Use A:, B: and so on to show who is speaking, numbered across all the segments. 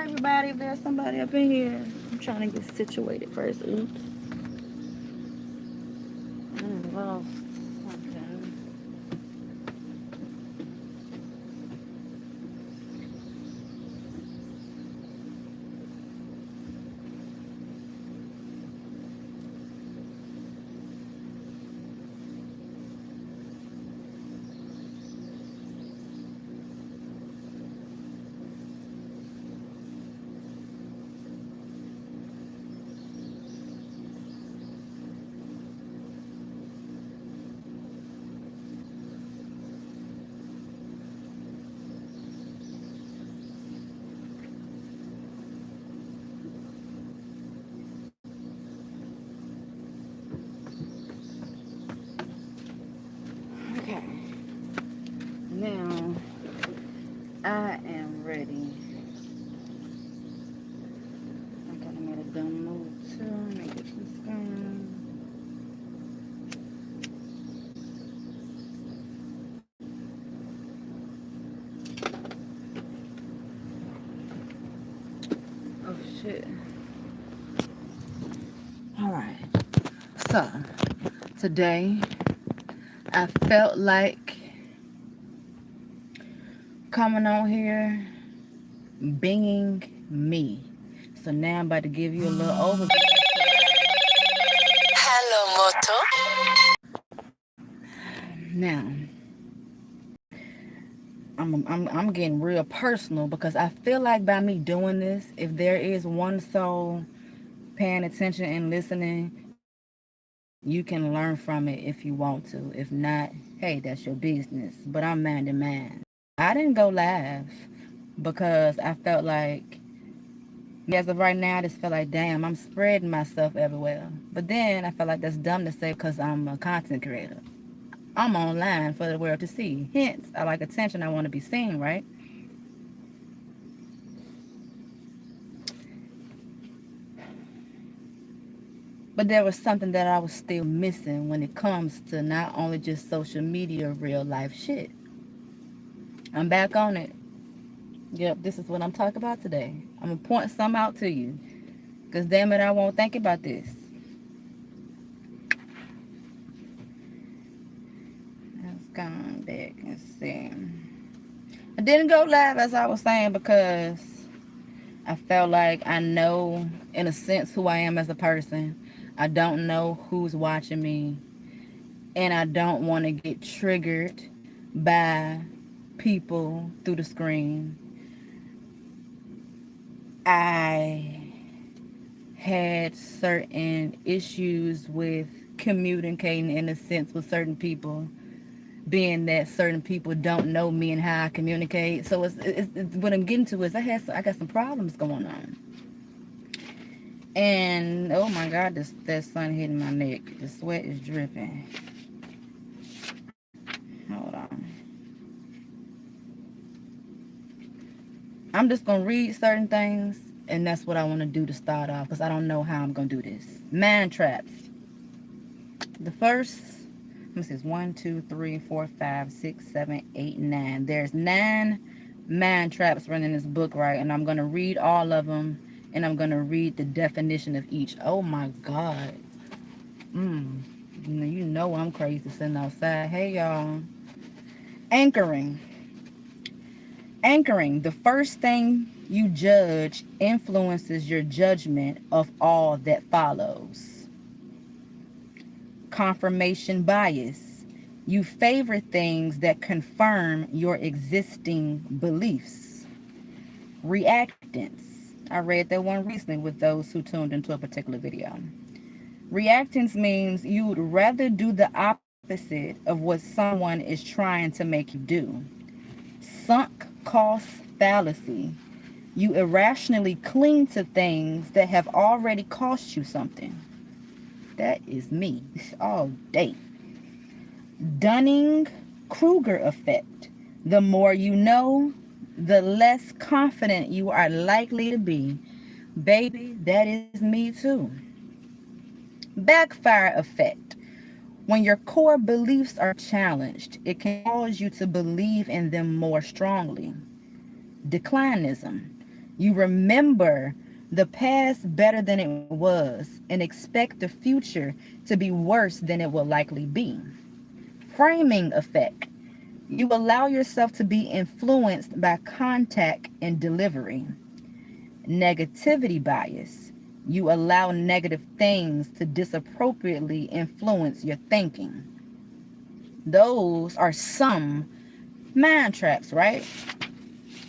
A: everybody. If there's somebody up in here, I'm trying to get situated first. Oops. I lost something. Okay. Now I am ready. I gotta make a dumb move too. Make it some screen. Oh shit. Alright. So today I felt like coming on here being me. So now I'm about to give you a little overview.
B: Hello,
A: Now, I'm getting real personal because I feel like by me doing this, if there is one soul paying attention and listening, you can learn from it if you want to. If not, hey, that's your business. But I'm man to man. I didn't go live because I felt like, as of right now, I just felt like, damn, I'm spreading myself everywhere. But then I felt like that's dumb to say because I'm a content creator. I'm online for the world to see. Hence, I like attention. I want to be seen, right? But there was something that I was still missing when it comes to not only just social media, real life shit. I'm back on it. Yep, this is what I'm talking about today. I'm going to point some out to you. Because damn it, I won't think about this. Let's go on back and see. I didn't go live, as I was saying, because I felt like I know, in a sense, who I am as a person. I don't know who's watching me. And I don't want to get triggered by people through the screen. I had certain issues with communicating, in a sense, with certain people, being that certain people don't know me and how I communicate. So it's what I'm getting to is I got some problems going on. And oh my God, that sun hitting my neck. The sweat is dripping. Hold on. I'm just gonna read certain things, and that's what I want to do to start off because I don't know how I'm gonna do this. Man traps. The first, let me see, it's 1, 2, 3, 4, 5, 6, 7, 8, 9. There's 9 man traps running in this book, right? And I'm gonna read all of them, and I'm gonna read the definition of each. Oh my God. You know I'm crazy sitting outside. Hey y'all. Anchoring. Anchoring, the first thing you judge influences your judgment of all that follows. Confirmation bias. You favor things that confirm your existing beliefs. Reactance. I read that one recently with those who tuned into a particular video. Reactance means you would rather do the opposite of what someone is trying to make you do. Sunk cost fallacy. You irrationally cling to things that have already cost you something. That is me all day. Dunning-Kruger effect. The more you know, the less confident you are likely to be. Baby, that is me too. Backfire effect. When your core beliefs are challenged, it can cause you to believe in them more strongly. Declinism. You remember the past better than it was and expect the future to be worse than it will likely be. Framing effect. You allow yourself to be influenced by contact and delivery. Negativity bias. You allow negative things to disappropriately influence your thinking. Those are some mind traps, right?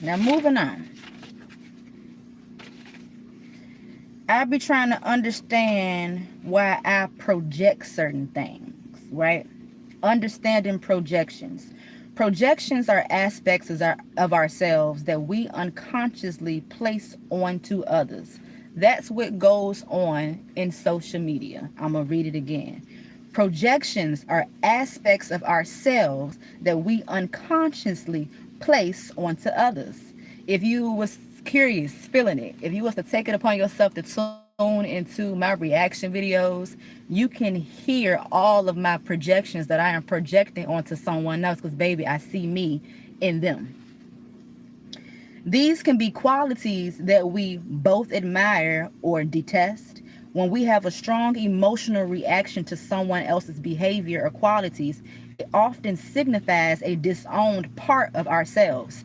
A: Now, moving on. I be trying to understand why I project certain things, right? Understanding projections. Projections are aspects of ourselves that we unconsciously place onto others. That's what goes on in social media. I'm going to read it again. Projections are aspects of ourselves that we unconsciously place onto others. If you was curious, feeling it, if you was to take it upon yourself to tune into my reaction videos, you can hear all of my projections that I am projecting onto someone else because, baby, I see me in them. These can be qualities that we both admire or detest. When we have a strong emotional reaction to someone else's behavior or qualities, it often signifies a disowned part of ourselves,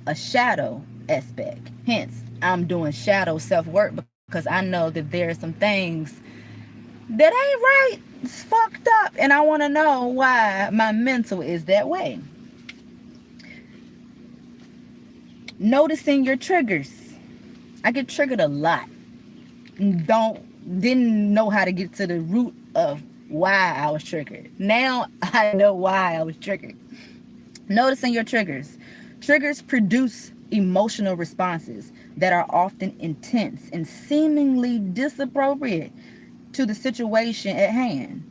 A: a shadow aspect. Hence, I'm doing shadow self-work because I know that there are some things that ain't right. It's fucked up. And I want to know why my mental is that way. Noticing your triggers. I get triggered a lot. Didn't know how to get to the root of why I was triggered. Now I know why I was triggered. Noticing your triggers. Triggers produce emotional responses that are often intense and seemingly disappropriate to the situation at hand.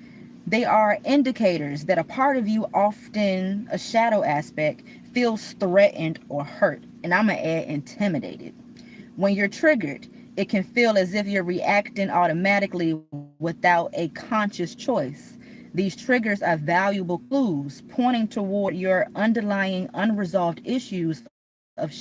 A: They are indicators that a part of you, often a shadow aspect, feels threatened or hurt. And I'm going to add intimidated. When you're triggered, it can feel as if you're reacting automatically without a conscious choice. These triggers are valuable clues pointing toward your underlying unresolved issues of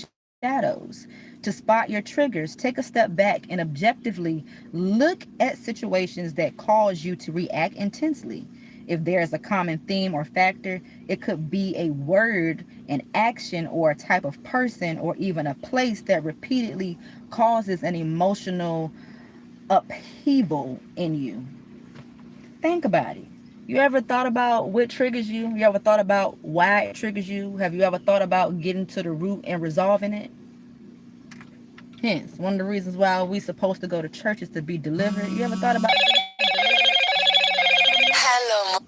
A: shadows. To spot your triggers, take a step back and objectively look at situations that cause you to react intensely. If there is a common theme or factor, it could be a word, an action, or a type of person, or even a place that repeatedly causes an emotional upheaval in you. Think about it. You ever thought about what triggers you? You ever thought about why it triggers you? Have you ever thought about getting to the root and resolving it? Hence, one of the reasons why we supposed to go to church is to be delivered. You ever thought about
B: Hello.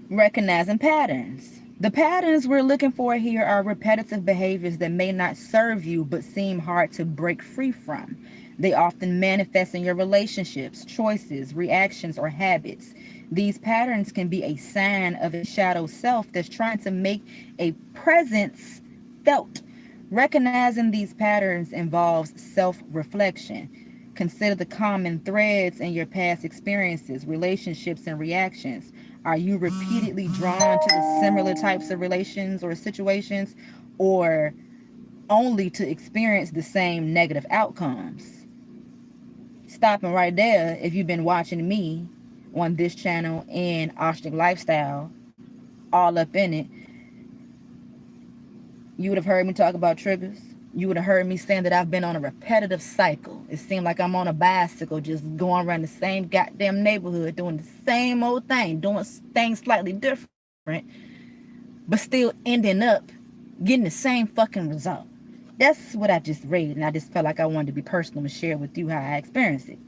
A: recognizing patterns? The patterns we're looking for here are repetitive behaviors that may not serve you but seem hard to break free from. They often manifest in your relationships, choices, reactions, or habits. These patterns can be a sign of a shadow self that's trying to make a presence felt. Recognizing these patterns involves self reflection. Consider the common threads in your past experiences, relationships, and reactions. Are you repeatedly drawn to the similar types of relations or situations, or only to experience the same negative outcomes? Stopping right there, if you've been watching me on this channel and Ostrich Lifestyle, all up in it, you would have heard me talk about triggers. You would have heard me saying that I've been on a repetitive cycle. It seemed like I'm on a bicycle, just going around the same goddamn neighborhood, doing the same old thing, doing things slightly different, but still ending up getting the same fucking result. That's what I just read, and I just felt like I wanted to be personal and share with you how I experienced it.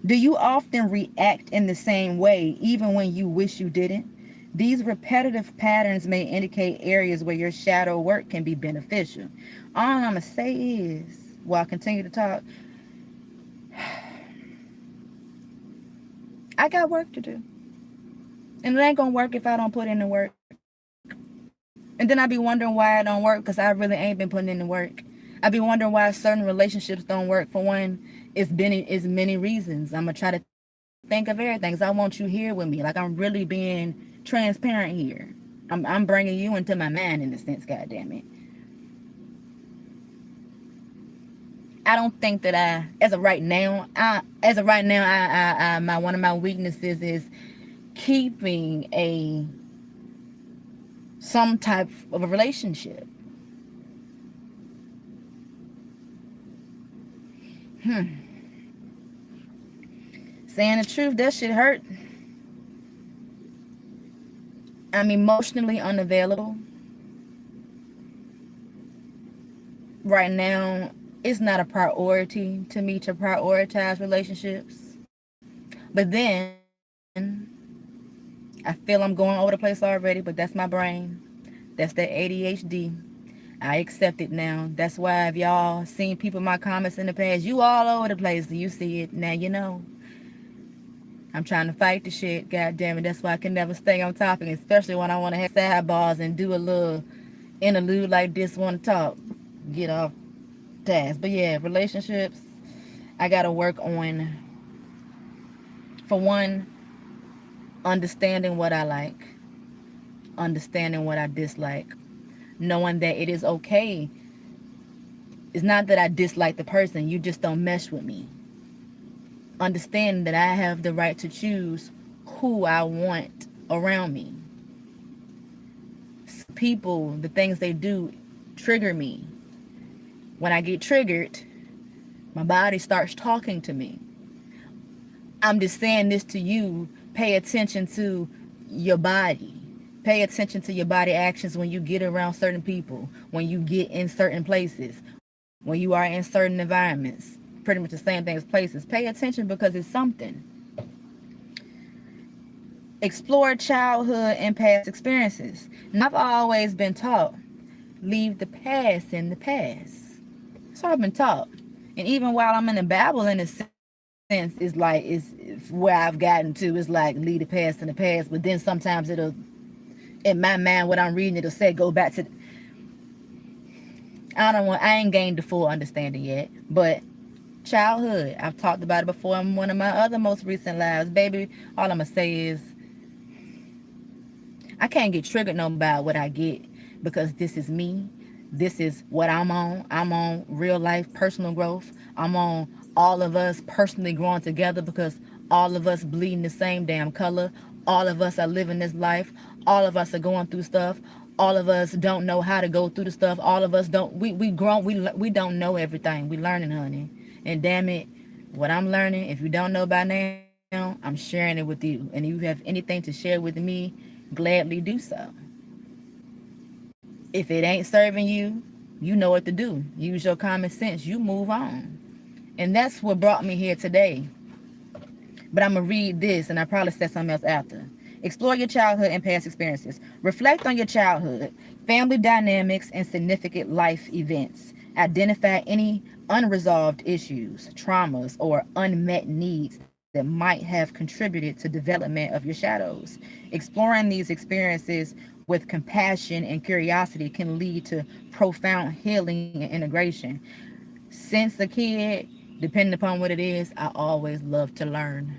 A: Do you often react in the same way, even when you wish you didn't? These repetitive patterns may indicate areas where your shadow work can be beneficial. All I'm going to say is, while I continue to talk, I got work to do. And it ain't going to work if I don't put in the work. And then I be wondering why it don't work because I really ain't been putting in the work. I be wondering why certain relationships don't work. For one, it's many reasons. I'm going to try to think of everything because I want you here with me. Like, I'm really being transparent here. I'm bringing you into my mind in a sense, goddamn it. I don't think that as of right now, my one of my weaknesses is keeping some type of a relationship. Saying the truth, that shit hurt. I'm emotionally unavailable. Right now, it's not a priority to me to prioritize relationships. But then I feel I'm going over the place already, but that's my brain. That's that ADHD. I accept it now. That's why if y'all seen people in my comments in the past, you all over the place. You see it. Now you know. I'm trying to fight the shit. God damn it. That's why I can never stay on topic, especially when I want to have sidebars and do a little interlude like this, want to talk. Get off task. But yeah, relationships, I got to work on, for one, understanding what I like, understanding what I dislike, knowing that it is okay. It's not that I dislike the person, you just don't mesh with me. Understanding that I have the right to choose who I want around me. People, the things they do trigger me. When I get triggered, my body starts talking to me. I'm just saying this to you. Pay attention to your body. Pay attention to your body actions when you get around certain people, when you get in certain places, when you are in certain environments. Pretty much the same thing as places. Pay attention because it's something. Explore childhood and past experiences. And I've always been taught, leave the past in the past. That's what I've been taught. And even while I'm in the Bible, in a sense, it's where I've gotten to. It's like leave the past in the past. But then sometimes it'll, in my mind, what I'm reading, it'll say go back to. I ain't gained the full understanding yet. But childhood, I've talked about it before in one of my other most recent lives. Baby, all I'm gonna say is I can't get triggered no by what I get, because this is me. This is what I'm on. I'm on real life personal growth. I'm on all of us personally growing together, because all of us bleeding the same damn color. All of us are living this life. All of us are going through stuff. All of us don't know how to go through the stuff. All of us don't. We grown. We don't know everything. We learning, honey. And damn it, what I'm learning, if you don't know by now, I'm sharing it with you. And if you have anything to share with me, gladly do so. If it ain't serving you, you know what to do. Use your common sense. You move on. And that's what brought me here today. But I'm going to read this, and I probably said something else after. Explore your childhood and past experiences. Reflect on your childhood, family dynamics, and significant life events. Identify any unresolved issues, traumas, or unmet needs that might have contributed to development of your shadows. Exploring these experiences with compassion and curiosity can lead to profound healing and integration. Since a kid, depending upon what it is, I always love to learn.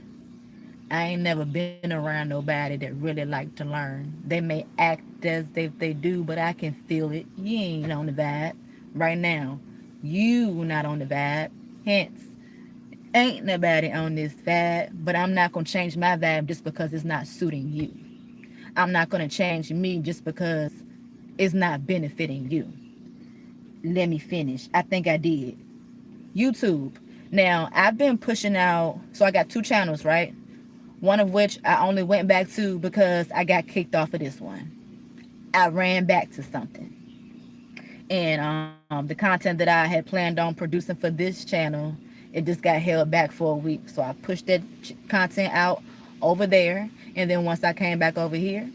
A: I ain't never been around nobody that really like to learn. They may act as if they do, but I can feel it. You ain't on the vibe right now. You not on the vibe. Hence, ain't nobody on this vibe, but I'm not going to change my vibe just because it's not suiting you. I'm not going to change me just because it's not benefiting you. Let me finish. I think I did. YouTube. Now, I've been pushing out, so I got 2 channels, right? One of which I only went back to because I got kicked off of this one. I ran back to something. And the content that I had planned on producing for this channel, it just got held back for a week. So I pushed that content out over there. And then once I came back over here,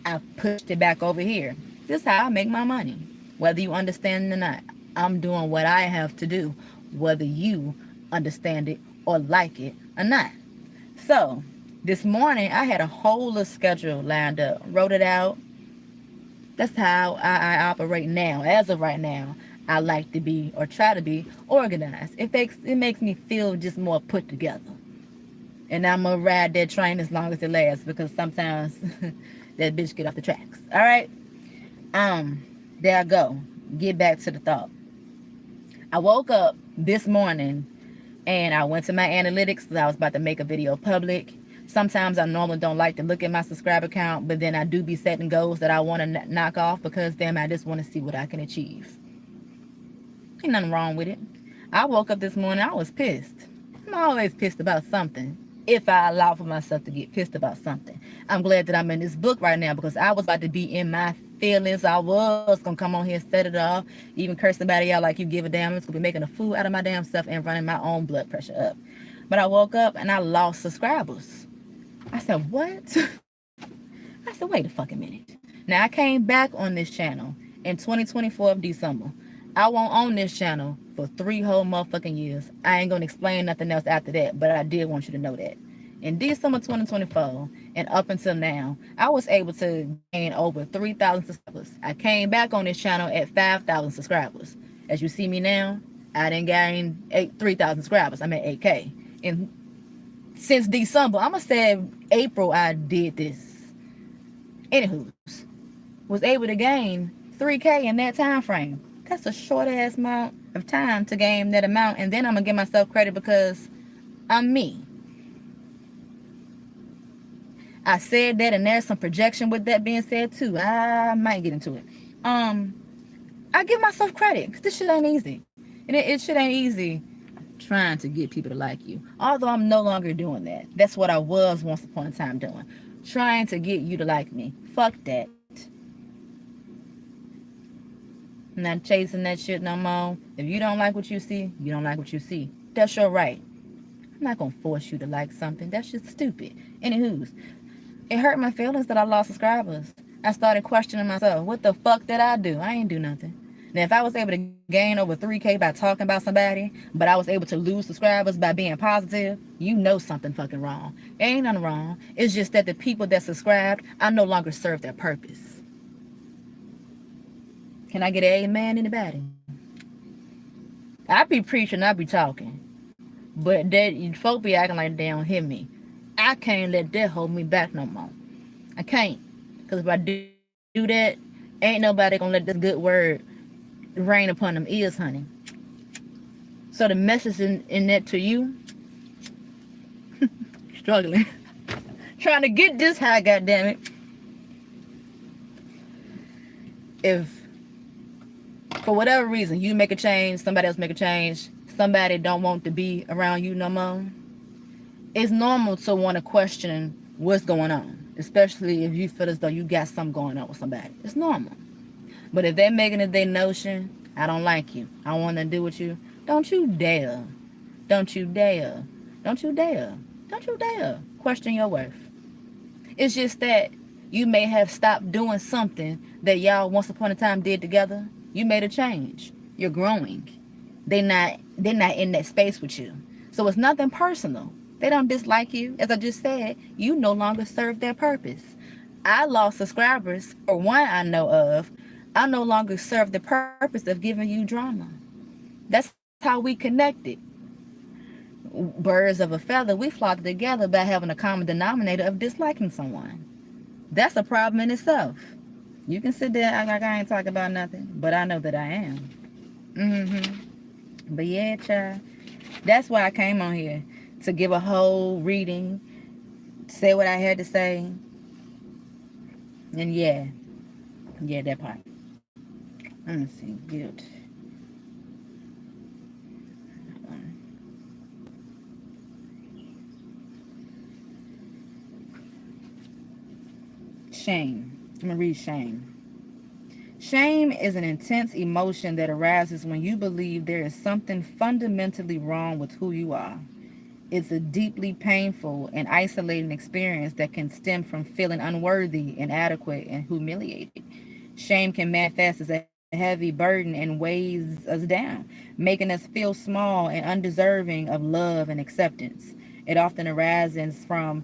A: I pushed it back over here. This is how I make my money. Whether you understand it or not, I'm doing what I have to do, whether you understand it or like it or not. So this morning, I had a whole schedule lined up, wrote it out. That's how I operate now. As of right now, I like to be, or try to be, organized. It makes me feel just more put together. And I'm going to ride that train as long as it lasts, because sometimes that bitch get off the tracks. All right? There I go. Get back to the thought. I woke up this morning, and I went to my analytics because I was about to make a video public. Sometimes I normally don't like to look at my subscriber count, but then I do be setting goals that I want to knock off because damn, I just want to see what I can achieve. Ain't nothing wrong with it. I woke up this morning, I was pissed. I'm always pissed about something. If I allow for myself to get pissed about something. I'm glad that I'm in this book right now because I was about to be in my feelings. I was gonna come on here and set it off, even curse somebody out like you give a damn. I'm just gonna be making a fool out of my damn self and running my own blood pressure up. But I woke up and I lost subscribers. I said, what? I said, wait a fucking minute. Now I came back on this channel in 2024 of December. I won't own this channel for 3 whole motherfucking years. I ain't gonna explain nothing else after that, but I did want you to know that. In December 2024 and up until now, I was able to gain over 3,000 subscribers. I came back on this channel at 5,000 subscribers. As you see me now, I didn't gain 3,000 subscribers. I'm at 8K. And since December, I'm gonna say April, I did this. Anywho, was able to gain 3K in that time frame. That's a short ass amount of time to gain that amount, and then I'm gonna give myself credit because I'm me. I said that, and there's some projection with that being said too. I might get into it. I give myself credit because this shit ain't easy, and it shit ain't easy trying to get people to like you. Although I'm no longer doing that. That's what I was once upon a time doing, trying to get you to like me. Fuck that. I'm not chasing that shit no more. If you don't like what you see, you don't like what you see. That's your right. I'm not gonna force you to like something. That's just stupid. Anywho's, it hurt my feelings that I lost subscribers. I started questioning myself. What the fuck did I do? I ain't do nothing. Now, if I was able to gain over 3K by talking about somebody, but I was able to lose subscribers by being positive, you know something fucking wrong. Ain't nothing wrong. It's just that the people that subscribed, I no longer serve their purpose. Can I get an amen, anybody? I be preaching, I be talking. But that folk be acting like they don't hear me. I can't let that hold me back no more. I can't. Because if I do that, ain't nobody gonna let this good word rain upon them ears, honey. So the message in that to you, struggling, trying to get this high, goddammit. If for whatever reason you make a change, somebody else make a change, somebody don't want to be around you no more, it's normal to want to question what's going on, especially if you feel as though you got something going on with somebody. It's normal. But if they're making it their notion, I don't like you, I want to do with you, don't you dare, don't you dare, don't you dare, don't you dare question your worth. It's just that you may have stopped doing something that y'all once upon a time did together. You made a change. You're growing. They're not in that space with you. So it's nothing personal. They don't dislike you. As I just said, you no longer serve their purpose. I lost subscribers. For one I know of, I no longer serve the purpose of giving you drama. That's how we connected. Birds of a feather, we flock together by having a common denominator of disliking someone. That's a problem in itself. You can sit there and act like I ain't talking about nothing, but I know that I am. But yeah, child, that's why I came on here, to give a whole reading, say what I had to say, and yeah, that part. Let me see, guilt. Shame. I'm gonna read shame. Shame is an intense emotion that arises when you believe there is something fundamentally wrong with who you are. It's a deeply painful and isolating experience that can stem from feeling unworthy, inadequate, and humiliated. Shame can manifest as a heavy burden and weighs us down, making us feel small and undeserving of love and acceptance. It often arises from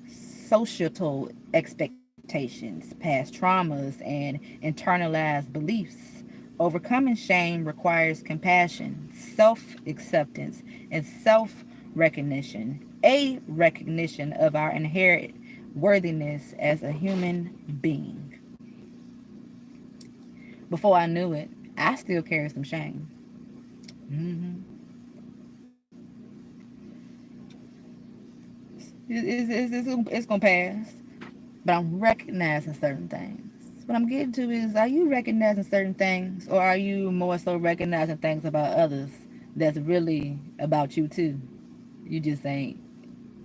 A: societal expectations, past traumas, and internalized beliefs. Overcoming shame requires compassion, self-acceptance, and self-recognition, a recognition of our inherent worthiness as a human being. Before I knew it, I still carry some shame. It's gonna pass. But I'm recognizing certain things. What I'm getting to is, are you recognizing certain things, or are you more so recognizing things about others that's really about you too? You just ain't.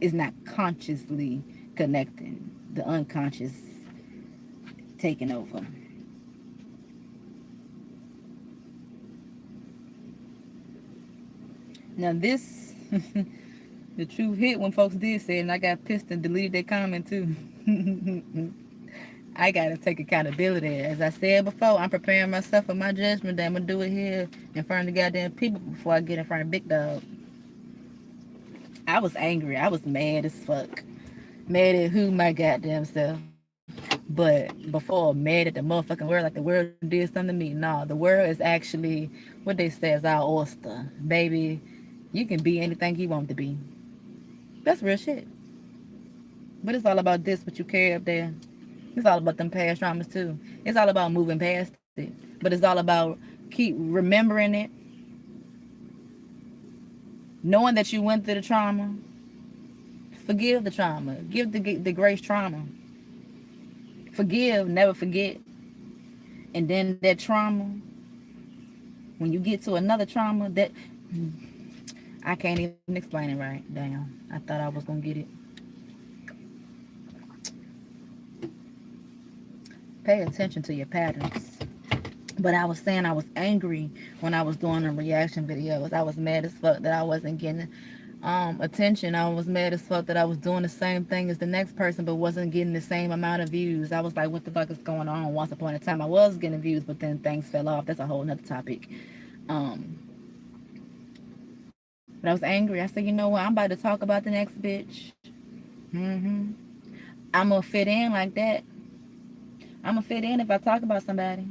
A: It's not consciously connecting. The unconscious taking over. Now this, the truth hit when folks did say it, and I got pissed and deleted their comment too. I gotta take accountability. As I said before, I'm preparing myself for my judgment day. I'm gonna do it here in front of the goddamn people before I get in front of Big Dog. I was angry. I was mad as fuck. Mad at who, my goddamn self. But before, mad at the motherfucking world like the world did something to me. Nah, the world is actually what they say is our oyster. Baby, you can be anything you want to be. That's real shit. But it's all about this, what you carry up there. It's all about them past traumas too. It's all about moving past it. But it's all about keep remembering it, knowing that you went through the trauma. Forgive the trauma. Give the grace trauma. Forgive, never forget. And then that trauma, when you get to another trauma, that I can't even explain it right. Damn. I thought I was gonna get it. Pay attention to your patterns. But I was saying I was angry when I was doing the reaction videos. I was mad as fuck that I wasn't getting attention. I was mad as fuck that I was doing the same thing as the next person but wasn't getting the same amount of views. I was like, what the fuck is going on? Once upon a time I was getting views, but then things fell off. That's a whole nother topic. Um, but I was angry. I said, you know what? I'm about to talk about the next bitch. hmm I'm gonna fit in like that. I'm gonna fit in if I talk about somebody.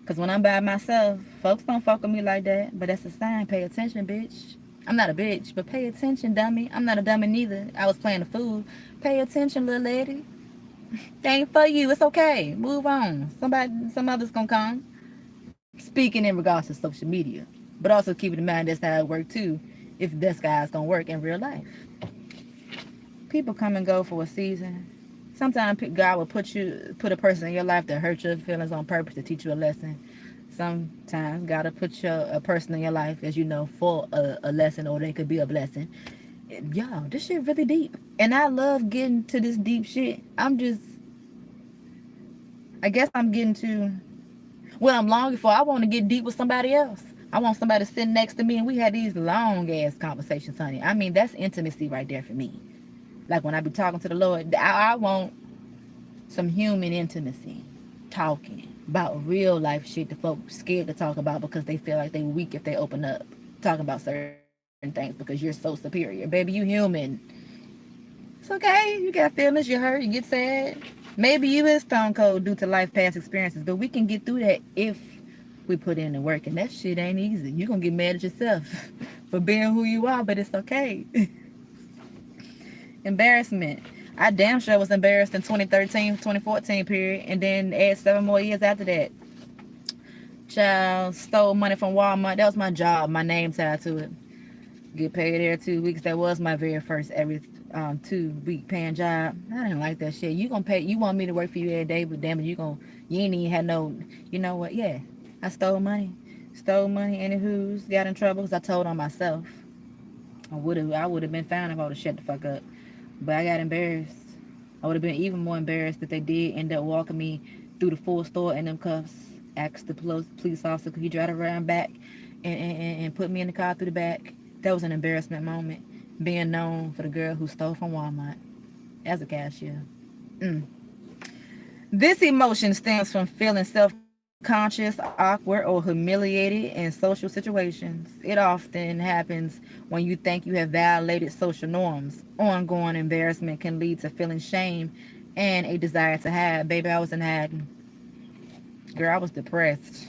A: Because when I'm by myself, folks don't fuck with me like that. But that's a sign. Pay attention, bitch. I'm not a bitch, but pay attention, dummy. I'm not a dummy neither. I was playing the fool. Pay attention, little lady. They ain't for you. It's okay. Move on. Some others gonna come. Speaking in regards to social media. But also keeping in mind that's how it work too. If this guy's gonna work in real life. People come and go for a season. Sometimes God will put a person in your life to hurt your feelings on purpose to teach you a lesson. Sometimes God will put a person in your life, as you know, for a lesson, or they could be a blessing. Y'all, this shit really deep. And I love getting to this deep shit. I guess I'm getting to what I'm longing for. I want to get deep with somebody else. I want somebody to sit next to me and we had these long ass conversations, honey. I mean, that's intimacy right there for me. Like when I be talking to the Lord, I want some human intimacy, talking about real life shit that folks scared to talk about because they feel like they weak if they open up talking about certain things because you're so superior. Baby, you human. It's okay. You got feelings. You hurt. You get sad. Maybe you is stone cold due to life past experiences, but we can get through that if we put in the work. And that shit ain't easy. You're gonna get mad at yourself for being who you are, but it's okay. Embarrassment. I damn sure was embarrassed in 2013, 2014 period, and then add 7 more years after that. Child stole money from Walmart. That was my job, my name tied to it. Get paid every 2 weeks. That was my very first every 2 week paying job. I didn't like that shit. You gonna pay? You want me to work for you every day, but damn it, you ain't even had no. You know what? Yeah, I stole money. Stole money. Anywho's got in trouble because I told on myself. I would have been fine if I would have shut the fuck up. But I got embarrassed. I would have been even more embarrassed if they did end up walking me through the full store in them cuffs. Asked the police officer, could he drive around back and put me in the car through the back. That was an embarrassment moment. Being known for the girl who stole from Walmart as a cashier. Mm. This emotion stems from feeling self-conscious, awkward, or humiliated in social situations. It often happens when you think you have violated social norms. Ongoing embarrassment can lead to feeling shame and a desire to hide. Baby, I was in hiding. Girl, I was depressed.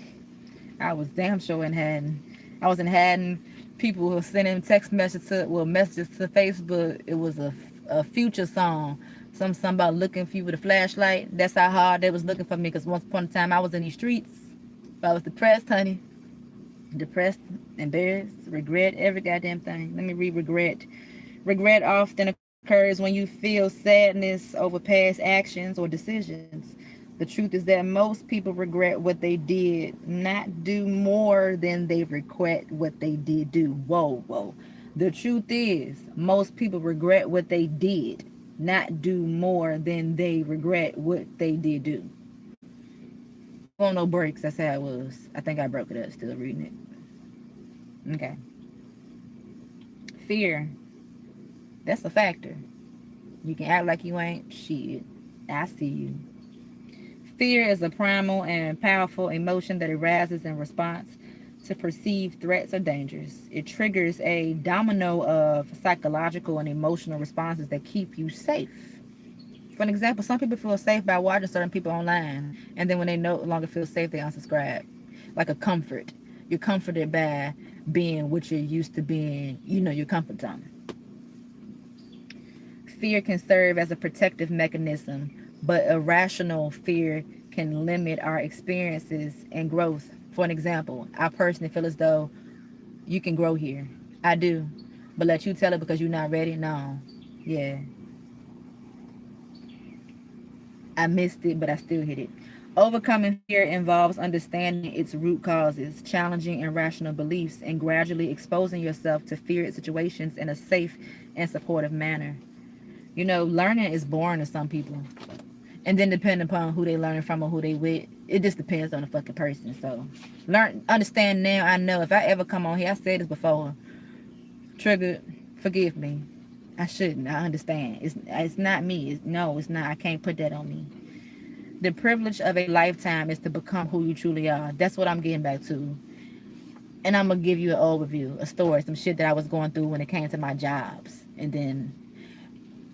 A: I was damn sure in hiding. I was in hiding. People were sending messages to Facebook. It was a future song. Something about looking for you with a flashlight. That's how hard they was looking for me. Because once upon a time I was in these streets. I was depressed, honey. Depressed, embarrassed, regret, every goddamn thing. Let me read regret. Regret often Occurs when you feel sadness over past actions or decisions. The truth is that most people regret what they did, not do more than they regret what they did do. Whoa, whoa. The truth is, most people regret what they did, not do more than they regret what they did do. Well, no breaks. That's how it was. I think I broke it up. Still reading it. Okay. Fear. That's a factor. You can act like you ain't shit. I see you. Fear is a primal and powerful emotion that arises in response to perceived threats or dangers. It triggers a domino of psychological and emotional responses that keep you safe. For an example, some people feel safe by watching certain people online, and then when they no longer feel safe, they unsubscribe. Like a comfort. You're comforted by being what you're used to being, your comfort zone. Fear can serve as a protective mechanism, but irrational fear can limit our experiences and growth. For an example, I personally feel as though you can grow here. I do. But let you tell it because you're not ready? No. Yeah. I missed it, but I still hit it. Overcoming fear involves understanding its root causes, challenging irrational beliefs, and gradually exposing yourself to feared situations in a safe and supportive manner. Learning is boring to some people. And then depending upon who they learning from or who they with, it just depends on the fucking person. So understand now. I know if I ever come on here, I said this before, triggered, forgive me. I shouldn't. I understand. It's not me. No, it's not. I can't put that on me. The privilege of a lifetime is to become who you truly are. That's what I'm getting back to. And I'm gonna give you an overview, a story, some shit that I was going through when it came to my jobs, and then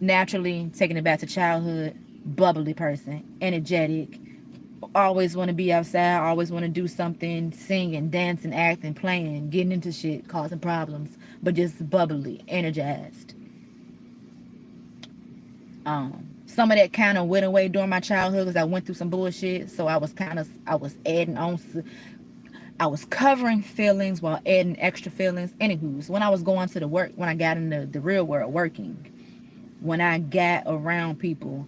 A: naturally taking it back to childhood. Bubbly person, energetic, always want to be outside, always want to do something, singing, dancing, acting, playing, getting into shit, causing problems, but just bubbly, energized. Some of that kind of went away during my childhood because I went through some bullshit. So I was adding on, I was covering feelings while adding extra feelings. Anywho's, when I was going to the work, when I got into the real world working, when I got around people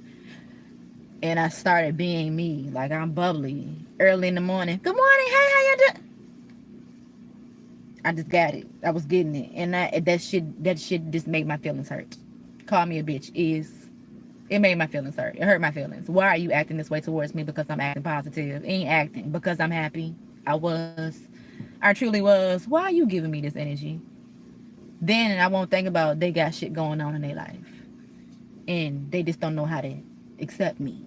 A: and I started being me, like I'm bubbly early in the morning. Good morning, hey, how you doing? I just got it. I was getting it, and that shit just made my feelings hurt. Call me a bitch. It made my feelings hurt. It hurt my feelings. Why are you acting this way towards me? Because I'm acting positive. Ain't acting because I'm happy. I truly was. Why are you giving me this energy? Then I won't think about they got shit going on in their life, and they just don't know how to accept me.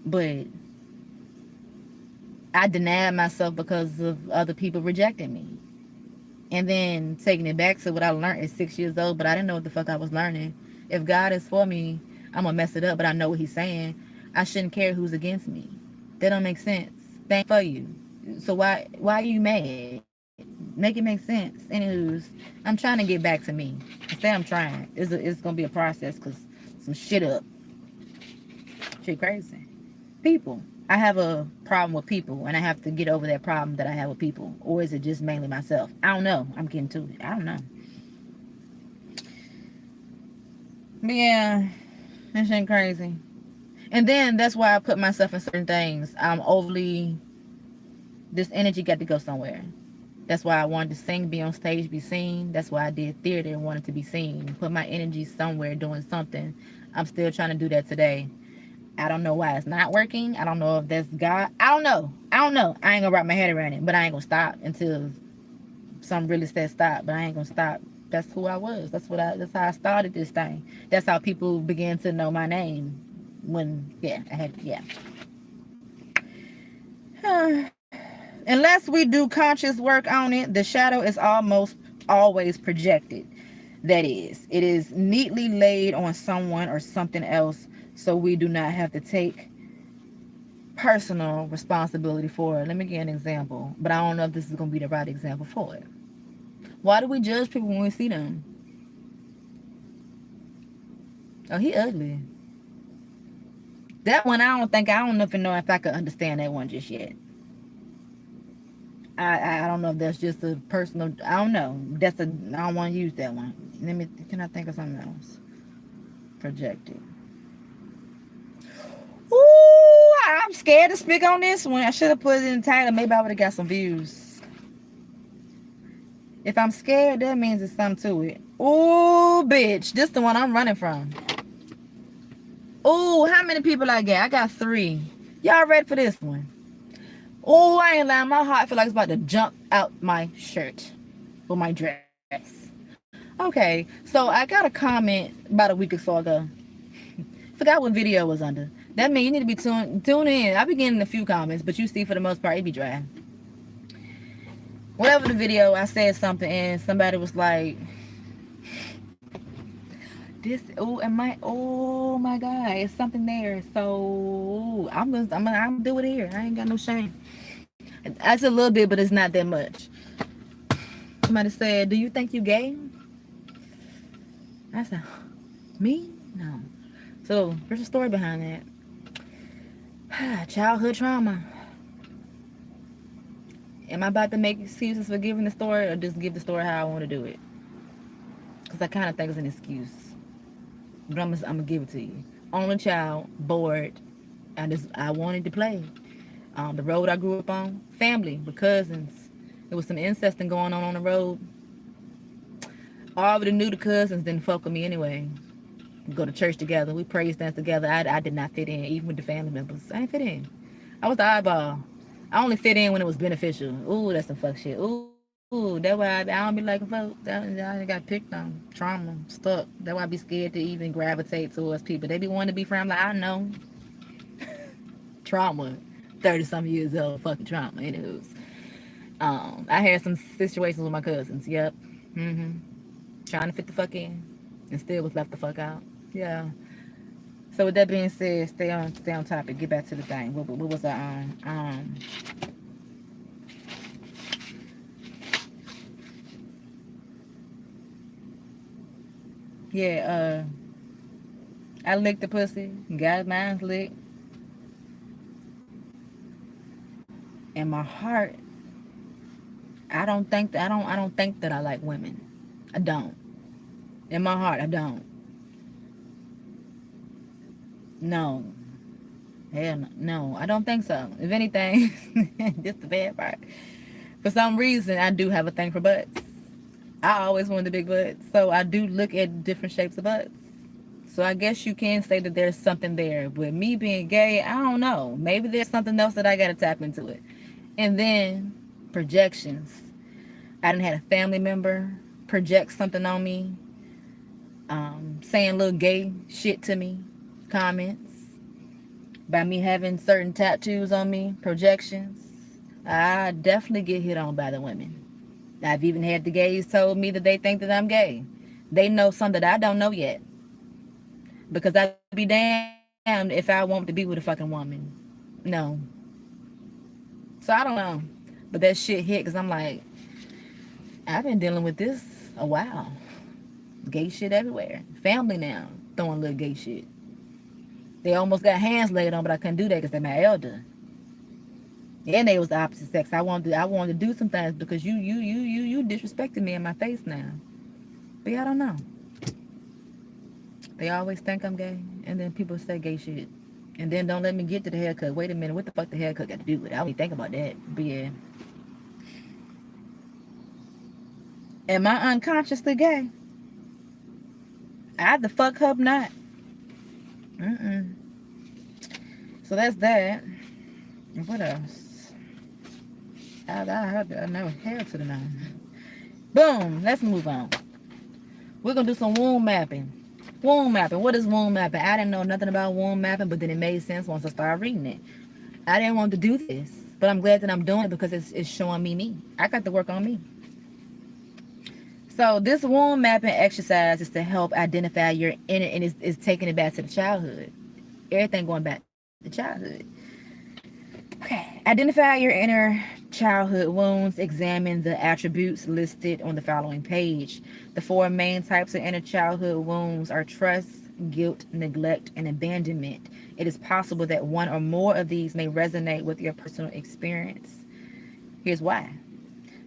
A: But I denied myself because of other people rejecting me. And then taking it back to what I learned at 6 years old, but I didn't know what the fuck I was learning. If God is for me, I'm gonna mess it up, but I know what he's saying. I shouldn't care who's against me. That don't make sense. Thank for you. So why are you mad? Make it make sense. Anywho's, I'm trying to get back to me. I say I'm trying. It's gonna be a process because some shit up. Shit crazy. People. I have a problem with people, and I have to get over that problem that I have with people. Or is it just mainly myself? I don't know. I'm getting to it. I don't know. But yeah, that shit crazy. And then that's why I put myself in certain things. I'm overly. This energy got to go somewhere. That's why I wanted to sing, be on stage, be seen. That's why I did theater and wanted to be seen. Put my energy somewhere doing something. I'm still trying to do that today. I don't know why it's not working. I don't know if that's God. I don't know. I ain't gonna wrap my head around it, but I ain't gonna stop until something really says stop. But I ain't gonna stop. That's who I was. That's how I started this thing. That's how people began to know my name. Unless we do conscious work on it, the shadow is almost always projected. That is, it is neatly laid on someone or something else, so we do not have to take personal responsibility for it. Let me give an example, but I don't know if this is going to be the right example for it. Why do we judge people when we see them? Oh, he ugly. That one, I don't even know if I could understand that one just yet. I don't know if that's just a personal, I don't know. I don't want to use that one. Can I think of something else? Projected. Ooh, I'm scared to speak on this one. I should have put it in the title. Maybe I would have got some views. If I'm scared, that means it's something to it. Ooh, bitch. This the one I'm running from. Ooh, how many people I got? I got 3. Y'all ready for this one? Ooh, I ain't lying. My heart feel like it's about to jump out my shirt or my dress. Okay, so I got a comment about a week or so ago. Forgot what video it was under. That means you need to be tune in. I be getting a few comments, but you see for the most part, it be dry. Whatever the video, I said something and somebody was like, "This, oh my God, it's something there." So I'm do it here. I ain't got no shame. That's a little bit, but it's not that much. Somebody said, "Do you think you gay?" I said, "Me? No." So there's a story behind that. Childhood trauma. Am I about to make excuses for giving the story, or just give the story how I want to do it? Because I kind of think it's an excuse. But I'm gonna give it to you. Only child, bored. I wanted to play. The road I grew up on, family, with cousins. There was some incesting going on the road. All of the knew the cousins didn't fuck with me anyway. We go to church together. We praise dance together. I did not fit in, even with the family members. I ain't fit in. I was the eyeball. I only fit in when it was beneficial. Ooh, that's some fuck shit. Ooh, that's why I don't be liking folks. I got picked on, trauma, stuck. That's why I be scared to even gravitate towards people. They be wanting to be friends. Like, I know. Trauma. 30-something years old, fucking trauma. Anywho's. I had some situations with my cousins. Yep. Trying to fit the fuck in. And still was left the fuck out. Yeah. So with that being said, stay on topic. Get back to the thing. What was I on? Yeah, I licked the pussy, got mine licked, and my heart. I don't think that I like women. I don't. In my heart, I don't. No. Hell no. No, I don't think so. If anything, just the bad part. For some reason, I do have a thing for butts. I always wanted a big butt, so I do look at different shapes of butts. So I guess you can say that there's something there. With me being gay, I don't know. Maybe there's something else that I got to tap into it. And then projections. I done had a family member project something on me, saying little gay shit to me, comments, by me having certain tattoos on me, projections. I definitely get hit on by the women. I've even had the gays told me that they think that I'm gay. They know something that I don't know yet. Because I'd be damned if I want to be with a fucking woman. No. So I don't know. But that shit hit because I'm like, I've been dealing with this a while. Gay shit everywhere. Family now throwing little gay shit. They almost got hands laid on, but I couldn't do that because they're my elder. And they was the opposite sex. I wanted to do some things because you disrespected me in my face now. But yeah, I don't know. They always think I'm gay, and then people say gay shit, and then don't let me get to the haircut. Wait a minute, what the fuck the haircut got to do with it? I don't even think about that. But yeah, am I unconsciously gay? I the fuck hope not. So that's that. What else? I know hell to the nine. Boom. Let's move on. We're gonna do some womb mapping. Womb mapping. What is womb mapping? I didn't know nothing about womb mapping, but then it made sense once I started reading it. I didn't want to do this, but I'm glad that I'm doing it because it's showing me. I got to work on me. So this womb mapping exercise is to help identify your inner, and it's taking it back to the childhood. Everything going back to childhood. Okay. Identify your inner childhood wounds. Examine the attributes listed on the following page. The 4 main types of inner childhood wounds are trust, guilt, neglect, and abandonment. It is possible that one or more of these may resonate with your personal experience. Here's why.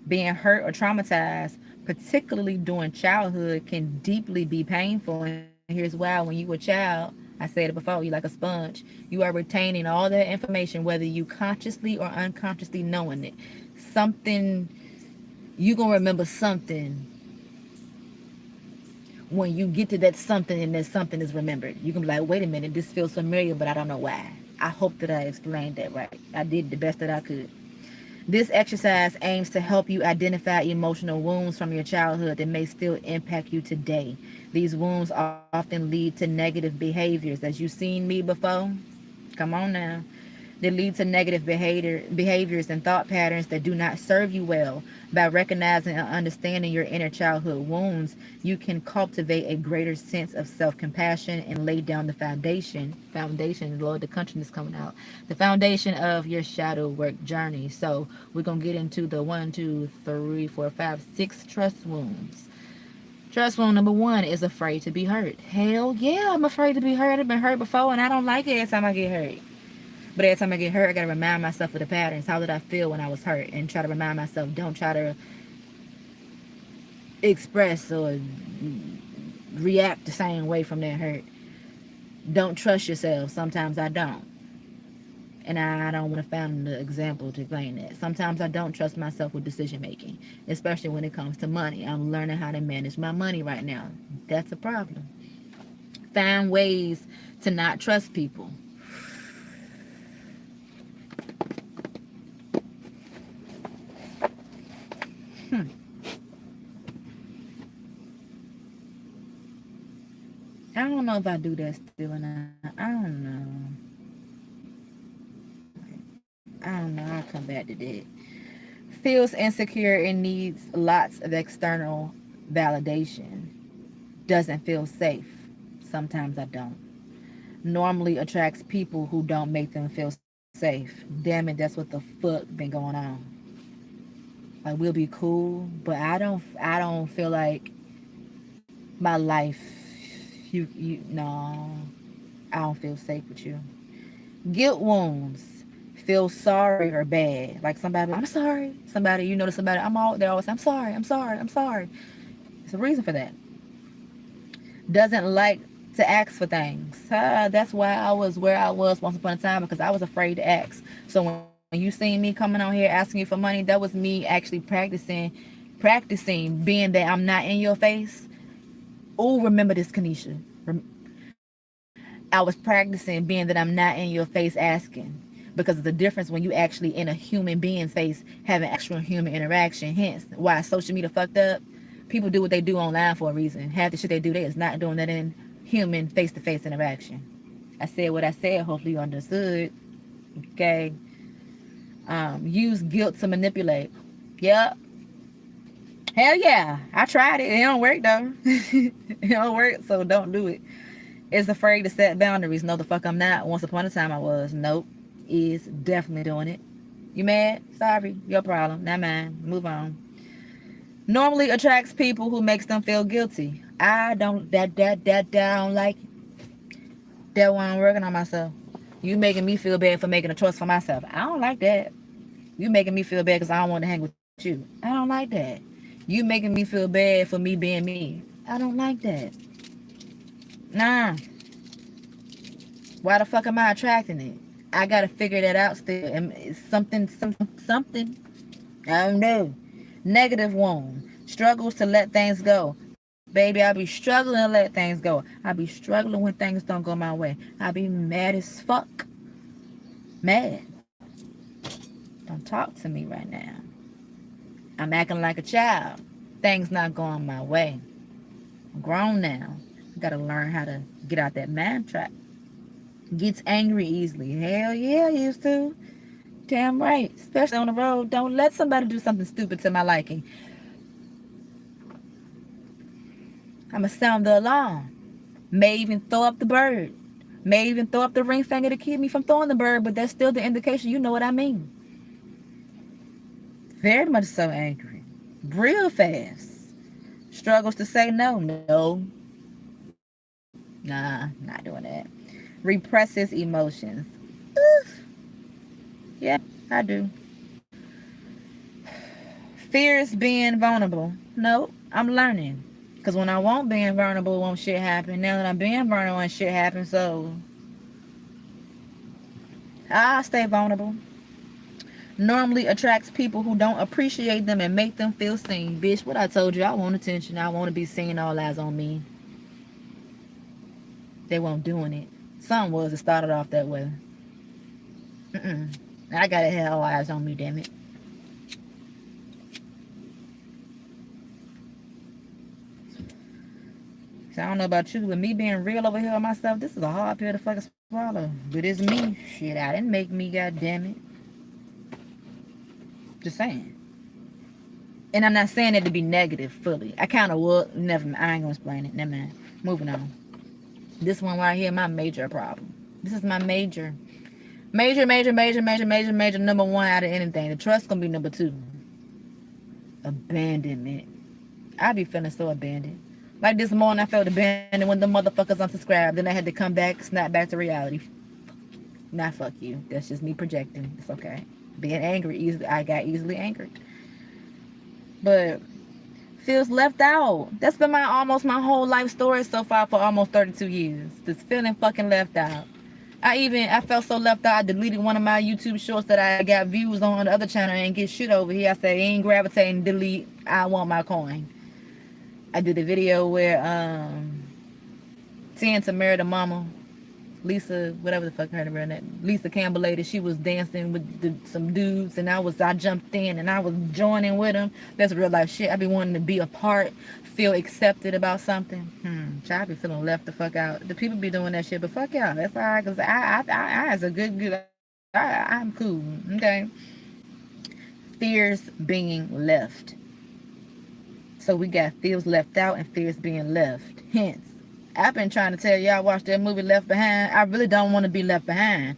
A: Being hurt or traumatized, particularly during childhood, can deeply be painful and here's why. When you were a child, I said it before, you like a sponge. You are retaining all that information, whether you consciously or unconsciously knowing it. Something, you going to remember something when you get to that something and that something is remembered. You can be like, wait a minute, this feels familiar, but I don't know why. I hope that I explained that right. I did the best that I could. This exercise aims to help you identify emotional wounds from your childhood that may still impact you today. These wounds often lead to negative behaviors. As you've seen me before, come on now. That lead to negative behaviors and thought patterns that do not serve you well. By recognizing and understanding your inner childhood wounds, you can cultivate a greater sense of self-compassion and lay down the foundation, Lord, the country is coming out, the foundation of your shadow work journey. So we're going to get into the 1, 2, 3, 4, 5, 6 trust wounds. Trust wound number 1 is afraid to be hurt. Hell yeah, I'm afraid to be hurt. I've been hurt before and I don't like it every time I get hurt. But every time I get hurt, I got to remind myself of the patterns. How did I feel when I was hurt? And try to remind myself, don't try to express or react the same way from that hurt. Don't trust yourself. Sometimes I don't. And I don't want to find the example to explain that. Sometimes I don't trust myself with decision making, especially when it comes to money. I'm learning how to manage my money right now. That's a problem. Find ways to not trust people. I don't know if I do that still or not. I don't know. I'll come back to that. Feels insecure and needs lots of external validation. Doesn't feel safe. Sometimes I don't. Normally attracts people who don't make them feel safe. Damn it, that's what the fuck been going on. Like we'll be cool, but I don't feel like my life you no. I don't feel safe with you. Guilt wounds. Feel sorry or bad. Like somebody, I'm sorry. Somebody, you notice somebody, they're always, I'm sorry. There's a reason for that. Doesn't like to ask for things. That's why I was where I was once upon a time, because I was afraid to ask. So when you seen me coming on here asking you for money, that was me actually practicing being that I'm not in your face. Oh, remember this, Kanisha. I was practicing being that I'm not in your face asking, because of the difference when you actually in a human being's face having actual human interaction. Hence why social media fucked up. People do what they do online for a reason. Half the shit they do, they is not doing that in human face-to-face interaction. I said what I said. Hopefully you understood. Okay. Use guilt to manipulate. Yep. Hell yeah. I tried it. It don't work though. It don't work, so don't do it. Is afraid to set boundaries. No, the fuck I'm not. Once upon a time I was. Nope. Is definitely doing it. You mad? Sorry. Your problem. Not mine. Move on. Normally attracts people who makes them feel guilty. I don't I don't like it. That's why I'm working on myself. You making me feel bad for making a choice for myself. I don't like that. You making me feel bad because I don't want to hang with you. I don't like that. You making me feel bad for me being me. I don't like that. Nah. Why the fuck am I attracting it? I gotta figure that out still. And it's something. I don't know. Negative wound. Struggles to let things go. Baby, I be struggling to let things go. I be struggling when things don't go my way. I be mad as fuck. Mad. Don't talk to me right now. I'm acting like a child. Things not going my way. I'm grown now. I gotta learn how to get out that mind trap. Gets angry easily. Hell yeah, I used to. Damn right. Especially on the road. Don't let somebody do something stupid to my liking. I'ma sound the alarm. May even throw up the bird. May even throw up the ring finger to keep me from throwing the bird, but that's still the indication you know what I mean. Very much so angry. Real fast. Struggles to say no. No. Nah, not doing that. Represses emotions. Oof. Yeah, I do. Fears being vulnerable. No, I'm learning. Because when I won't being vulnerable, won't shit happen. Now that I'm being vulnerable and shit happens, so I stay vulnerable. Normally attracts people who don't appreciate them and make them feel seen. Bitch, what I told you, I want attention. I want to be seen, all eyes on me. They weren't doing it. Some was. It started off that way. I gotta have all eyes on me, damn it. So I don't know about you, but me being real over here myself, this is a hard pill to fucking swallow. But it's me. Shit, I didn't make me, goddamn it. Just saying. And I'm not saying it to be negative fully. I kind of would. Never mind. I ain't gonna explain it. Never mind. Moving on. This one right here, my major problem. This is my major number one out of anything. The trust gonna be number two. Abandonment. I be feeling so abandoned. Like this morning, I felt abandoned when the motherfuckers unsubscribed. Then I had to come back, snap back to reality. Nah, fuck you. That's just me projecting. It's okay. Being angry, easily, I got easily angered. But feels left out. That's been almost my whole life story so far for almost 32 years. This feeling fucking left out. I felt so left out. I deleted one of my YouTube shorts that I got views on the other channel and get shit over here. I said, ain't gravitating, delete. I want my coin. I did a video where Tanta married a mama, Lisa, whatever the fuck her name, Lisa Campbell lady. She was dancing with some dudes, and I jumped in and I was joining with them. That's real life shit. I be wanting to be a part, feel accepted about something. I be feeling left the fuck out. The people be doing that shit, but fuck y'all. That's all right, cause I as a good, I'm cool. Okay. Fears being left. So we got feels left out and fears being left. Hence, I've been trying to tell y'all, watch that movie Left Behind. I really don't want to be left behind.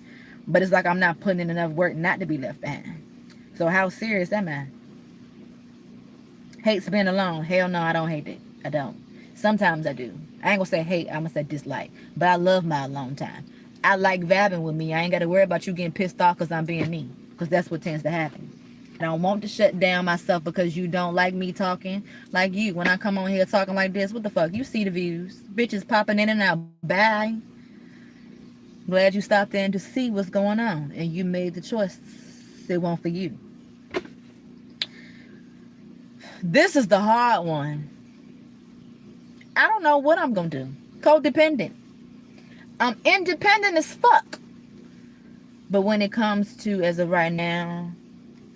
A: But it's like I'm not putting in enough work not to be left behind. So how serious am I? Hate's being alone. Hell no, I don't hate it. I don't. Sometimes I do. I ain't gonna say hate, I'm gonna say dislike. But I love my alone time. I like vibing with me. I ain't gotta worry about you getting pissed off because I'm being me. Because that's what tends to happen. I don't want to shut down myself because you don't like me talking like you. When I come on here talking like this, what the fuck? You see the views. Bitches popping in and out. Bye. Glad you stopped in to see what's going on. And you made the choice. It won't for you. This is the hard one. I don't know what I'm going to do. Codependent. I'm independent as fuck. But when it comes to, as of right now,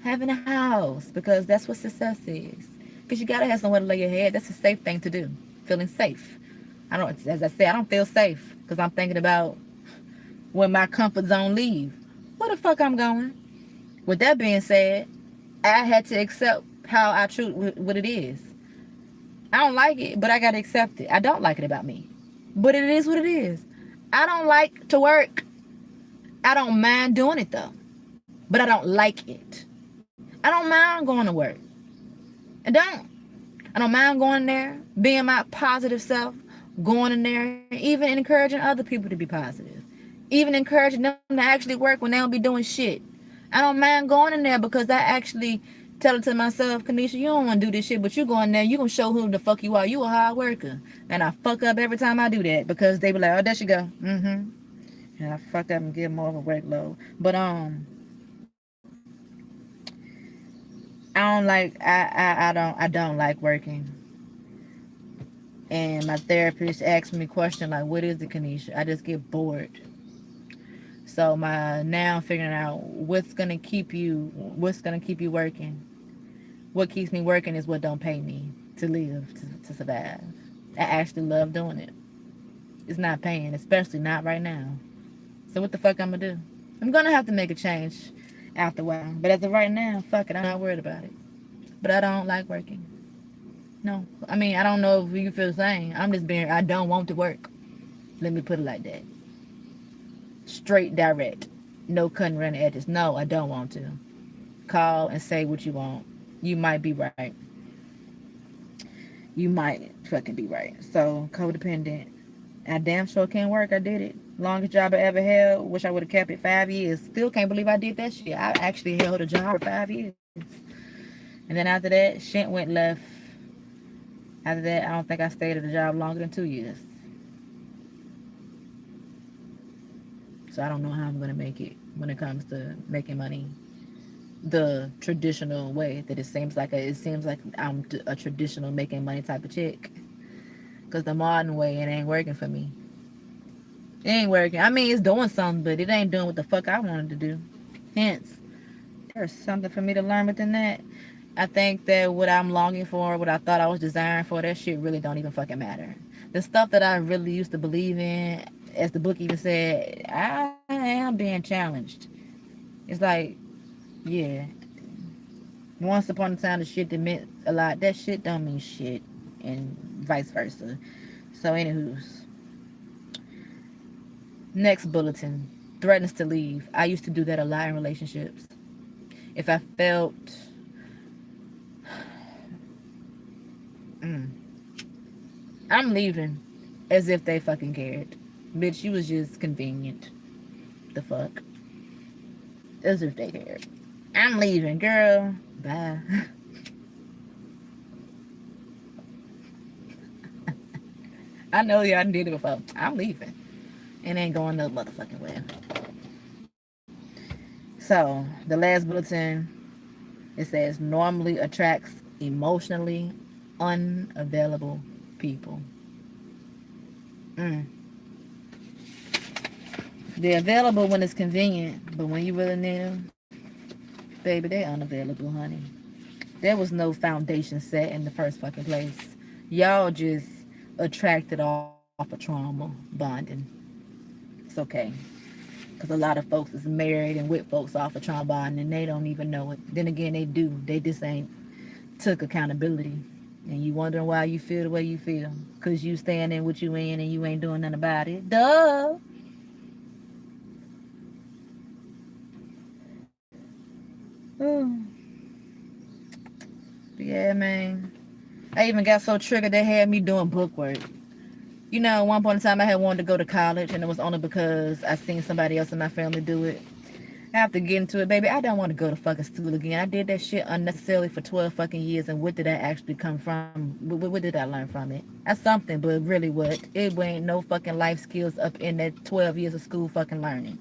A: having a house, because that's what success is. Because you gotta have somewhere to lay your head. That's a safe thing to do. Feeling safe. As I say, I don't feel safe because I'm thinking about when my comfort zone leave. Where the fuck I'm going? With that being said, I had to accept how I treat what it is. I don't like it, but I gotta accept it. I don't like it about me, but it is what it is. I don't like to work. I don't mind doing it though, but I don't like it. I don't mind going to work. I don't mind going there, being my positive self, going in there, even encouraging other people to be positive. Even encouraging them to actually work when they don't be doing shit. I don't mind going in there because I actually tell it to myself, Kanisha, you don't want to do this shit, but you go in there, you gonna show who the fuck you are. You a hard worker. And I fuck up every time I do that because they be like, oh, there she go. And I fuck up and get more of a workload. But I don't like working. And my therapist asked me a question like, what is it, Kanisha? I just get bored. So now I'm figuring out what's gonna keep you working. What keeps me working is what don't pay me to live, to survive. I actually love doing it. It's not paying, especially not right now. So what the fuck I'm gonna do? I'm gonna have to make a change after a while. But as of right now, fuck it, I'm not worried about it. But I don't like working. No. I mean, I don't know if you feel the same. I don't want to work. Let me put it like that. Straight, direct. No cutting around the edges. No, I don't want to. Call and say what you want. You might be right. You might fucking be right. So, codependent. I damn sure can't work. I did it. Longest job I ever held. Wish I would have kept it 5 years. Still can't believe I did that shit. I actually held a job for 5 years. And then after that, shit went left. After that, I don't think I stayed at the job longer than 2 years. So I don't know how I'm gonna make it when it comes to making money the traditional way that it seems like I'm a traditional making money type of chick. Cause the modern way, it ain't working for me. It ain't working. I mean, it's doing something, but it ain't doing what the fuck I wanted to do. Hence, there's something for me to learn within that. I think that what I'm longing for, what I thought I was desiring for, that shit really don't even fucking matter. The stuff that I really used to believe in, as the book even said, I am being challenged. It's like, yeah, once upon a time, the shit that meant a lot, that shit don't mean shit, and vice versa. So, anywho's, next bulletin, threatens to leave. I used to do that a lot in relationships. If I felt, mm, I'm leaving, as if they fucking cared. Bitch, you was just convenient. The fuck? As if they cared. I'm leaving, girl. Bye. I know y'all did it before. I'm leaving. It ain't going no motherfucking way. So, the last bulletin, it says normally attracts emotionally unavailable people. Mm. They're available when it's convenient, but when you really need them, baby, they're unavailable, honey. There was no foundation set in the first fucking place. Y'all just attracted off of trauma bonding. It's okay. Because a lot of folks is married and with folks off of trauma bonding and they don't even know it. Then again, they do. They just ain't took accountability. And you wondering why you feel the way you feel. Because you staying in what you in and you ain't doing nothing about it. Duh. Ooh. Yeah, man. I even got so triggered they had me doing book work. You know, at one point in time I had wanted to go to college and it was only because I seen somebody else in my family do it. After getting to it, baby, I don't want to go to fucking school again. I did that shit unnecessarily for 12 fucking years, and what did that actually come from? What did I learn from it? That's something, but really what? It ain't no fucking life skills up in that 12 years of school fucking learning.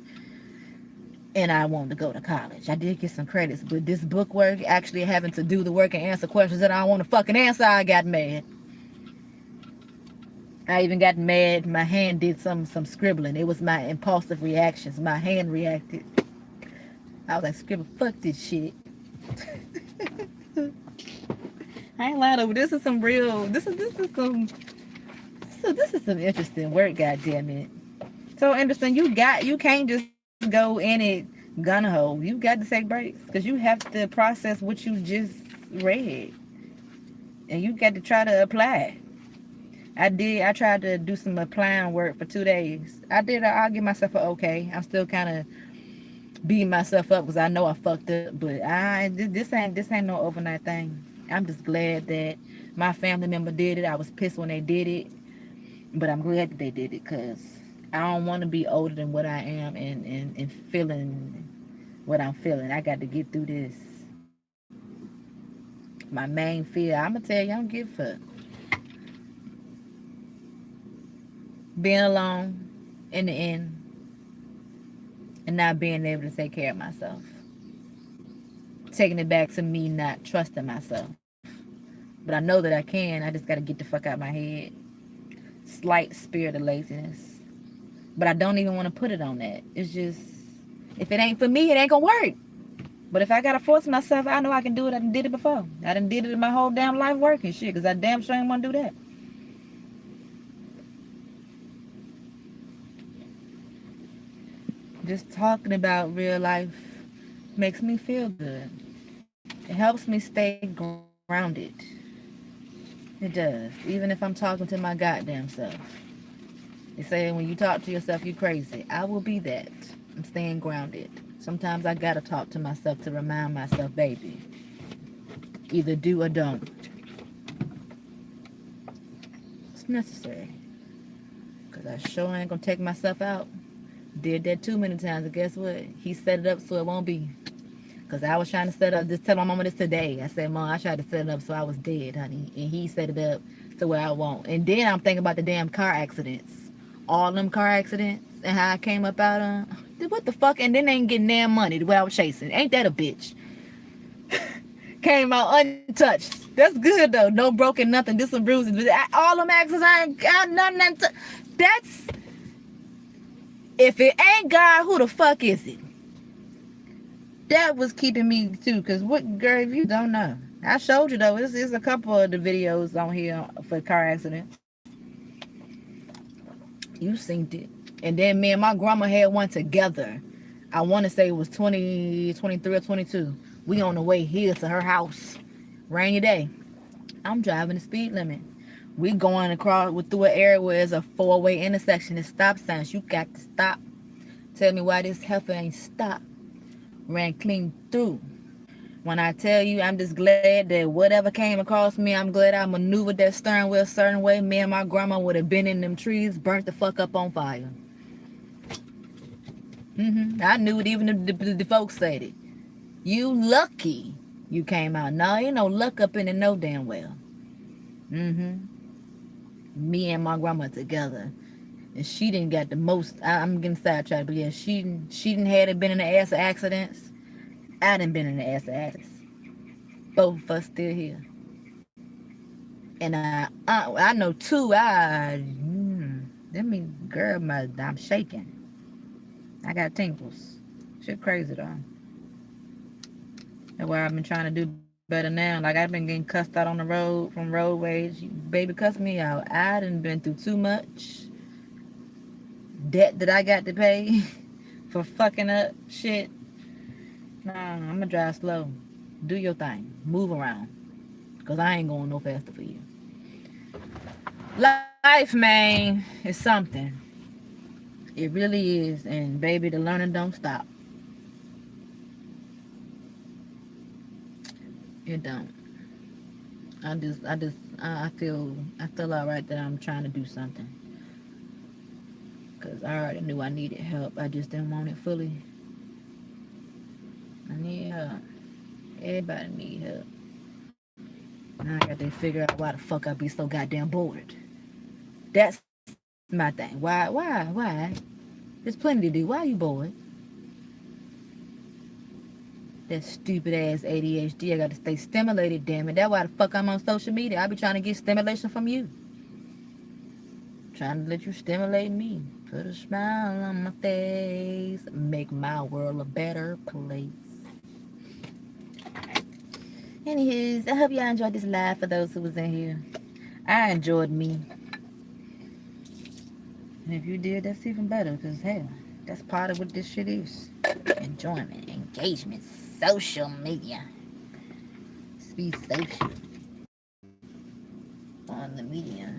A: And I wanted to go to college. I did get some credits, but this book work, actually having to do the work and answer questions that I don't want to fucking answer, I got mad. I even got mad. My hand did some scribbling. It was my impulsive reactions. My hand reacted. I was like, scribble, fuck this shit. I ain't lying over. This is some real. This is some interesting work. Goddamn it. So interesting. You can't just go in it gun ho. You got to take breaks because you have to process what you just read, and you got to try to apply. I did. I tried to do some applying work for 2 days. I did. I'll give myself a okay. I'm still kind of beating myself up because I know I fucked up, but this ain't no overnight thing. I'm just glad that my family member did it. I was pissed when they did it, but I'm glad that they did it because I don't want to be older than what I am and feeling what I'm feeling. I got to get through this. My main fear, I'm gonna tell you, I don't give a fuck. Being alone in the end and not being able to take care of myself. Taking it back to me not trusting myself. But I know that I can. I just got to get the fuck out of my head. Slight spirit of laziness. But I don't even want to put it on that. It's just, if it ain't for me, it ain't going to work. But if I got to force myself, I know I can do it. I done did it before. I done did it in my whole damn life working shit. Because I damn sure ain't want to do that. Just talking about real life makes me feel good. It helps me stay grounded. It does. Even if I'm talking to my goddamn self. They say when you talk to yourself, you crazy. I will be that. I'm staying grounded. Sometimes I gotta talk to myself to remind myself, baby. Either do or don't. It's necessary. Because I sure ain't gonna take myself out. Did that too many times, and guess what? He set it up so it won't be. Because I was trying to set up, just tell my mama this today. I said, Mom, I tried to set it up so I was dead, honey. And he set it up to where I won't. And then I'm thinking about the damn car accidents. All them car accidents and how I came up out on. What the fuck? And then they ain't getting damn money the way I was chasing. Ain't that a bitch? Came out untouched. That's good though. No broken nothing. Just some bruises. All them accidents, I ain't got nothing. That's, if it ain't God, who the fuck is it? That was keeping me too, because what, girl, if you don't know, I showed you though, it's a couple of the videos on here for car accidents. You seen it. And then me and my grandma had one together. I want to say it was 23 or 22. We on the way here to her house. Rainy day. I'm driving the speed limit. We going across through an area where it's a four-way intersection. It's stop signs. You got to stop. Tell me why this heifer ain't stopped. Ran clean through. When I tell you, I'm just glad that whatever came across me, I'm glad I maneuvered that steering wheel a certain way. Me and my grandma would have been in them trees, burnt the fuck up on fire. I knew it, even the folks said it. You lucky you came out. No, ain't no luck up in it no damn well. Me and my grandma together. And she didn't got the most, I'm getting sidetracked, but yeah, she didn't had it been in the ass of accidents. I done been in the ass of accidents. Both of us still here. And I know too, that mean, girl, I'm shaking. I got tingles. Shit crazy though. That's why I've been trying to do better now. Like, I've been getting cussed out on the road from roadways. Baby, cuss me out. I done been through too much debt that I got to pay for fucking up shit. Nah, I'm gonna drive slow. Do your thing. Move around. Because I ain't going no faster for you. Life, man, is something. It really is. And baby, the learning don't stop. It don't. I feel all right that I'm trying to do something. Because I already knew I needed help. I just didn't want it fully. I need help. Everybody need help. Now I got to figure out why the fuck I be so goddamn bored. That's my thing. Why? There's plenty to do. Why are you bored? That stupid ass ADHD. I got to stay stimulated, damn it. That's why the fuck I'm on social media. I be trying to get stimulation from you. Trying to let you stimulate me. Put a smile on my face. Make my world a better place. Anywho's, I hope y'all enjoyed this live for those who was in here. I enjoyed me. And if you did, that's even better, because hell, that's part of what this shit is. Enjoyment, engagement, social media. Be social on the media.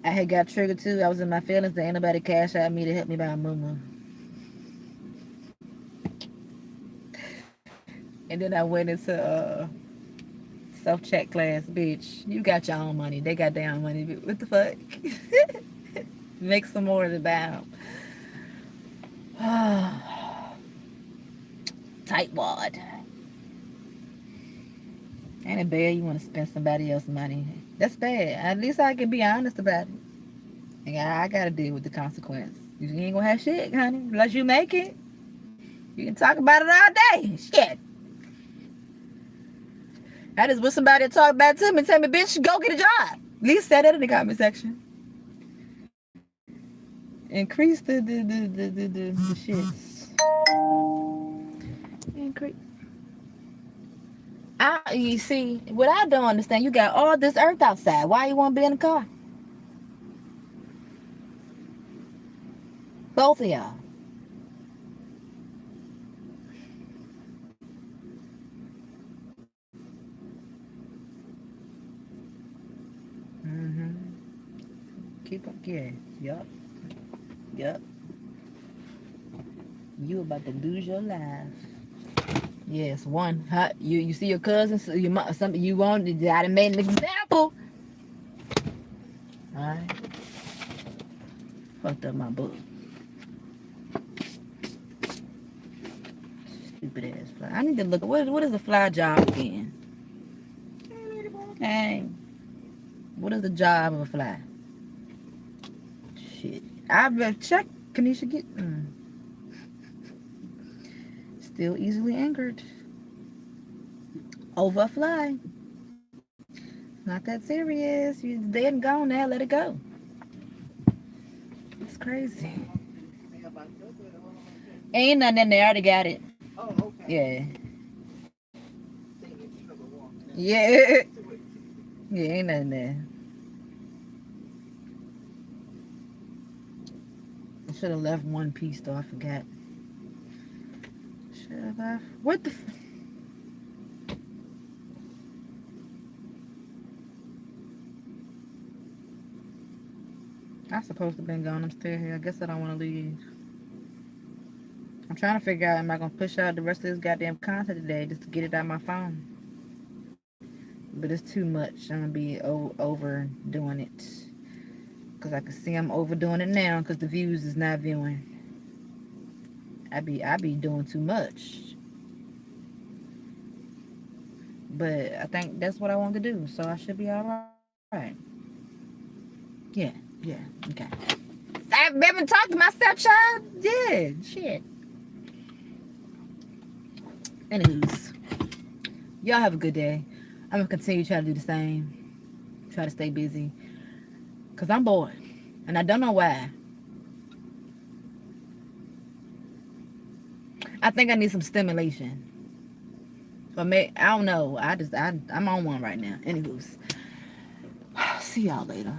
A: I had got triggered too. I was in my feelings that ain't nobody cash out me to help me buy a moo. And then I went into self-check class, bitch. You got your own money. They got their own money. What the fuck? Make some more of the bound. Tightwad. Ain't it bad you want to spend somebody else's money? That's bad. At least I can be honest about it. And I gotta deal with the consequence. You ain't gonna have shit, honey. Unless you make it. You can talk about it all day. Shit. I just wish somebody would talk back to me and tell me, bitch, go get a job. At least say that in the comment section. Increase the shits. Increase. You see, what I don't understand, you got all this earth outside. Why you want to be in the car? Both of y'all. Keep up, yeah. Yup. You about to lose your life. Yes, one. You see your cousins, something you want. I done made an example. All right. Fucked up my book. Stupid ass fly. I need to look. What is the fly job again? Hey, what is the job of a fly? Shit. I've checked. Kanisha get still easily anchored over a fly. Not that serious. You're dead and gone now. Let it go. It's crazy. Ain't nothing in there. I already got it. Yeah. Yeah. Yeah, ain't nothing there. I should have left one piece though. I forgot. Should have left. What the? I'm supposed to have been gone. I'm still here. I guess I don't want to leave. I'm trying to figure out, am I going to push out the rest of this goddamn content today just to get it out of my phone? But it's too much. I'm going to be overdoing it. Because I can see I'm overdoing it now because the views is not viewing. I be doing too much. But I think that's what I want to do. So I should be alright. Yeah, okay. I've been talking to myself, child. Yeah, shit. Anyways, y'all have a good day. I'm gonna continue trying to do the same. Try to stay busy. Cause I'm bored. And I don't know why. I think I need some stimulation. But I don't know. I'm on one right now. Anyways. See y'all later.